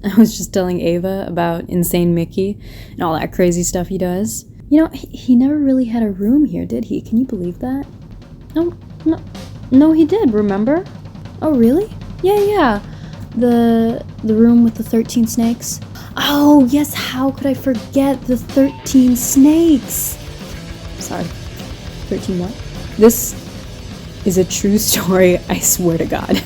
I was just telling Ava about Insane Mickey and all that crazy stuff he does. You know, he never really had a room here, did he? Can you believe that? No, he did, remember? Oh, really? Yeah. The room with the 13 snakes? Oh, yes, how could I forget the 13 snakes? Sorry, 13 what? This is a true story, I swear to God.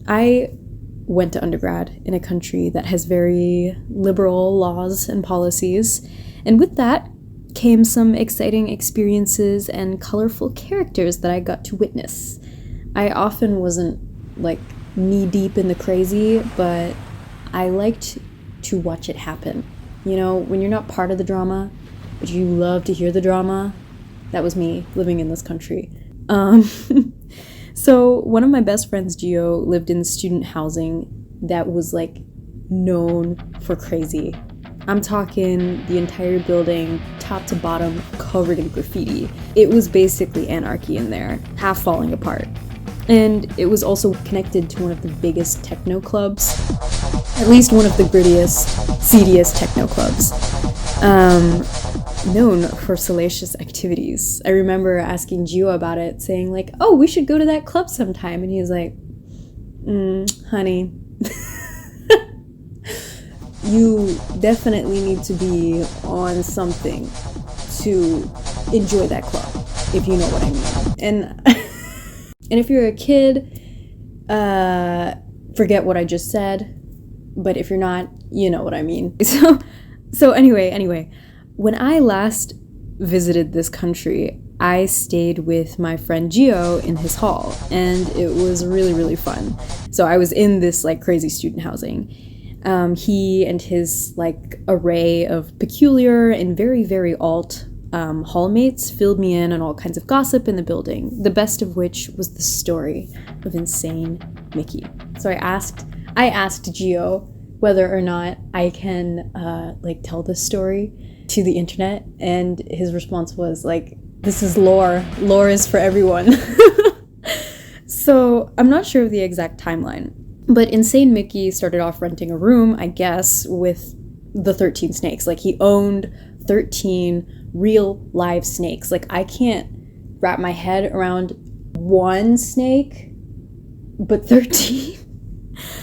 I went to undergrad in a country that has very liberal laws and policies, and with that came some exciting experiences and colorful characters that I got to witness. I often wasn't like knee-deep in the crazy, but I liked to watch it happen. You know, when you're not part of the drama, but you love to hear the drama. That was me living in this country. So one of my best friends, Gio, lived in student housing that was like known for crazy. I'm talking the entire building, top to bottom, covered in graffiti. It was basically anarchy in there, half falling apart. And it was also connected to one of the biggest techno clubs, at least one of the grittiest, seediest techno clubs. Known for salacious activities. I remember asking Gio about it, saying like, oh, we should go to that club sometime. And he was like, honey, you definitely need to be on something to enjoy that club, if you know what I mean. And and if you're a kid, forget what I just said. But if you're not, you know what I mean. So anyway, when I last visited this country, I stayed with my friend Gio in his hall, and it was really, really fun. So I was in this like crazy student housing. He and his like array of peculiar and very, very alt hallmates filled me in on all kinds of gossip in the building, the best of which was the story of Insane Mickey. So I asked Gio whether or not I can like tell this story to the internet, and his response was like, this is lore is for everyone. So I'm not sure of the exact timeline, but Insane Mickey started off renting a room, I guess, with the 13 snakes. Like, he owned 13 real live snakes. Like, I can't wrap my head around one snake, but 13.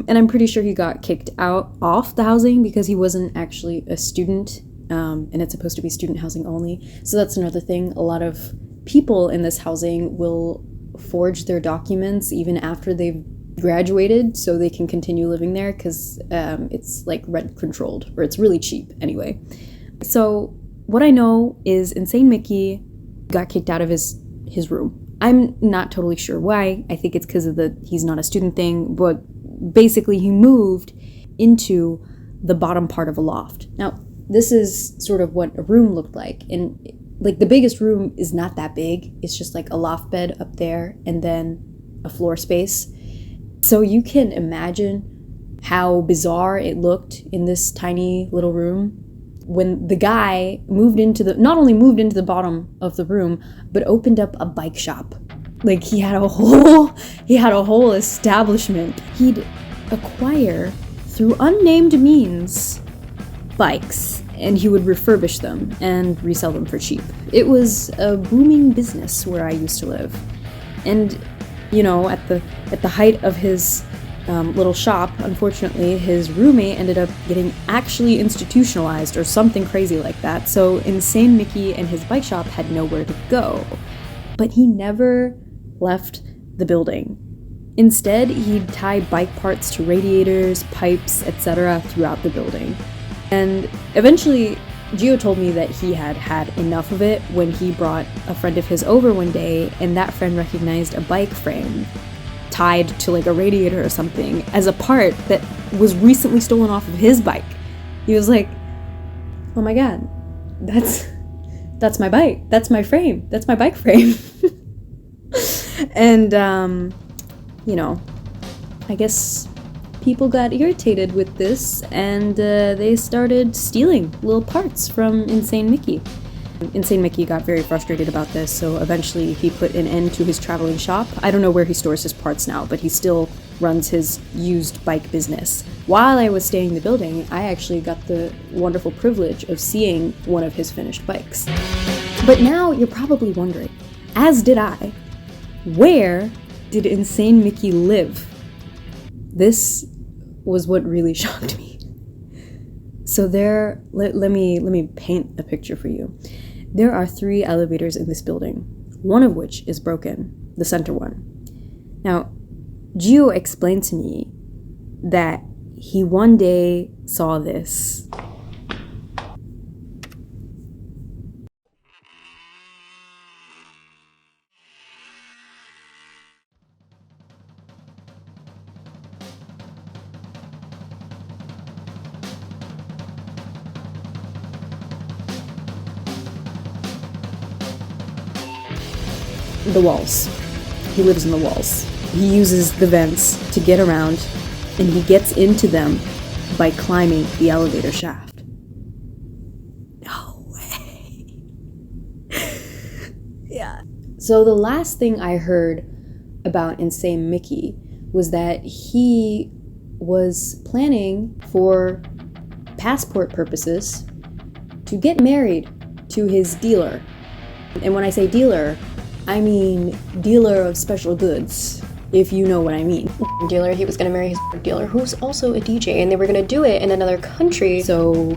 And I'm pretty sure he got kicked off the housing because he wasn't actually a student. And it's supposed to be student housing only. So that's another thing. A lot of people in this housing will forge their documents even after they've graduated so they can continue living there because it's like rent controlled, or it's really cheap anyway. So what I know is Insane Mickey got kicked out of his room. I'm not totally sure why. I think it's because of the he's not a student thing, but basically he moved into the bottom part of a loft. Now, this is sort of what a room looked like. And like the biggest room is not that big. It's just like a loft bed up there and then a floor space. So you can imagine how bizarre it looked in this tiny little room when the guy not only moved into the bottom of the room, but opened up a bike shop. Like he had a whole establishment. He'd acquire through unnamed means bikes, and he would refurbish them and resell them for cheap. It was a booming business where I used to live. And, you know, at the height of his little shop, unfortunately, his roommate ended up getting actually institutionalized or something crazy like that. So Insane Mickey and his bike shop had nowhere to go. But he never left the building. Instead, he'd tie bike parts to radiators, pipes, etc. throughout the building. And eventually, Gio told me that he had had enough of it when he brought a friend of his over one day, and that friend recognized a bike frame tied to like a radiator or something as a part that was recently stolen off of his bike. He was like, oh my god, that's my bike, that's my frame, that's my bike frame. And you know, I guess people got irritated with this and they started stealing little parts from Insane Mickey. Insane Mickey got very frustrated about this, so eventually he put an end to his traveling shop. I don't know where he stores his parts now, but he still runs his used bike business. While I was staying in the building, I actually got the wonderful privilege of seeing one of his finished bikes. But now you're probably wondering, as did I, where did Insane Mickey live? This was what really shocked me. So let me paint a picture for you. There are 3 elevators in this building, one of which is broken, the center one. Now, Gio explained to me that he one day saw this. The walls. He lives in the walls. He uses the vents to get around, and he gets into them by climbing the elevator shaft. No way. Yeah. So the last thing I heard about Insane Mickey was that he was planning for passport purposes to get married to his dealer. And when I say dealer, I mean dealer of special goods, if you know what I mean. Dealer, he was gonna marry his dealer, who's also a DJ, and they were gonna do it in another country. So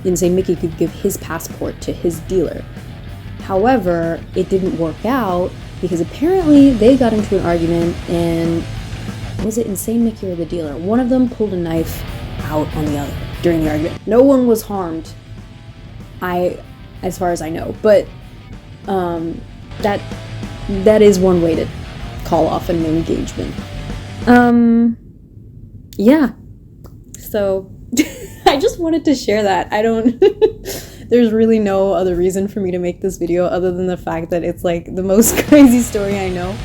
Insane Mickey could give his passport to his dealer. However, it didn't work out because apparently they got into an argument, and was it Insane Mickey or the dealer? One of them pulled a knife out on the other during the argument. No one was harmed, as far as I know, but that is one way to call off an engagement. Yeah. So I just wanted to share that. There's really no other reason for me to make this video other than the fact that it's like the most crazy story I know.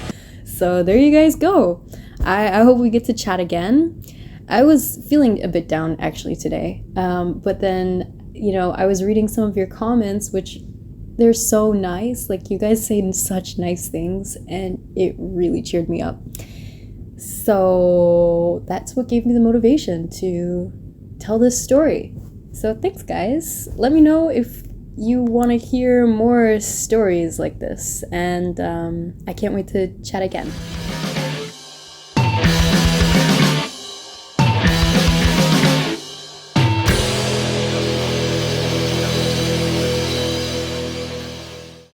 So there you guys go. I hope we get to chat again. I was feeling a bit down actually today. But then, I was reading some of your comments, which they're so nice. Like, you guys say such nice things, and it really cheered me up. So that's what gave me the motivation to tell this story. So thanks, guys. Let me know if you want to hear more stories like this, and I can't wait to chat again.